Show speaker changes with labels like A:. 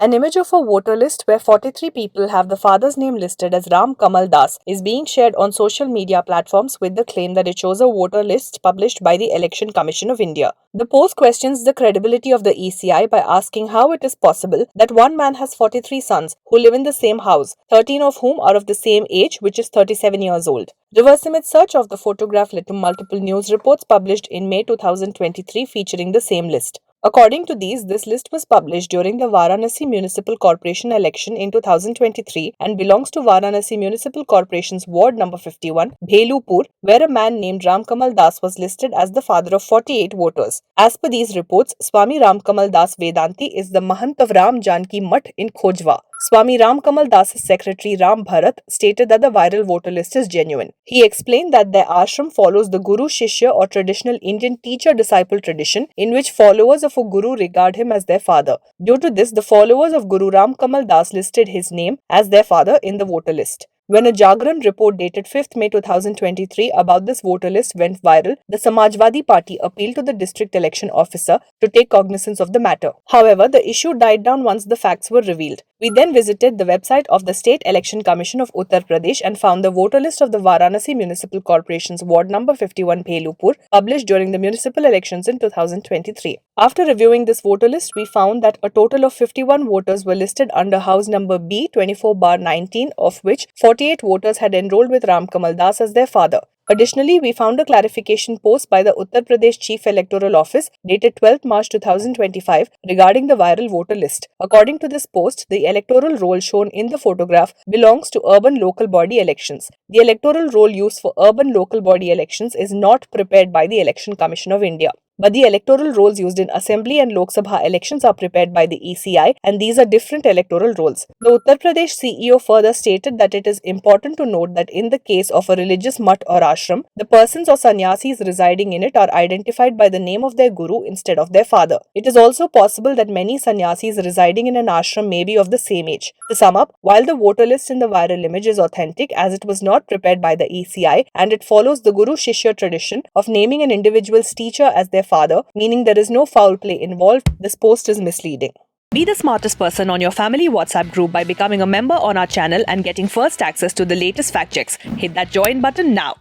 A: An image of a voter list where 43 people have the father's name listed as Ram Kamal Das is being shared on social media platforms with the claim that it shows a voter list published by the Election Commission of India. The post questions the credibility of the ECI by asking how it is possible that one man has 43 sons who live in the same house, 13 of whom are of the same age, which is 37 years old. Reverse image search of the photograph led to multiple news reports published in May 2023 featuring the same list. According to these, this list was published during the Varanasi Municipal Corporation election in 2023 and belongs to Varanasi Municipal Corporation's Ward number 51, Bhelupur, where a man named Ram Kamal Das was listed as the father of 48 voters. As per these reports, Swami Ram Kamal Das Vedanti is the Mahant of Ram Janki Mutt in Khojwa. Swami Ram Kamal Das's secretary Ram Bharat stated that the viral voter list is genuine. He explained that their ashram follows the Guru Shishya or traditional Indian teacher-disciple tradition in which followers of a Guru regard him as their father. Due to this, the followers of Guru Ram Kamal Das listed his name as their father in the voter list. When a Jagran report dated 5th May 2023 about this voter list went viral, the Samajwadi Party appealed to the district election officer to take cognizance of the matter. However, the issue died down once the facts were revealed. We then visited the website of the State Election Commission of Uttar Pradesh and found the voter list of the Varanasi Municipal Corporation's Ward number 51 Bhelupur published during the municipal elections in 2023. After reviewing this voter list, we found that a total of 51 voters were listed under house number B 24/19, of which 48 voters had enrolled with Ram Kamal Das as their father. Additionally, we found a clarification post by the Uttar Pradesh Chief Electoral Office dated 12 March 2025 regarding the viral voter list. According to this post, the electoral roll shown in the photograph belongs to urban local body elections. The electoral roll used for urban local body elections is not prepared by the Election Commission of India. But the electoral rolls used in Assembly and Lok Sabha elections are prepared by the ECI, and these are different electoral rolls. The Uttar Pradesh CEO further stated that it is important to note that in the case of a religious mutt or ashram, the persons or sannyasis residing in it are identified by the name of their guru instead of their father. It is also possible that many sannyasis residing in an ashram may be of the same age. To sum up, while the voter list in the viral image is authentic as it was not prepared by the ECI and it follows the Guru Shishya tradition of naming an individual's teacher as their father, meaning there is no foul play involved, this post is misleading. Be the smartest person on your family WhatsApp group by becoming a member on our channel and getting first access to the latest fact checks. Hit that join button now.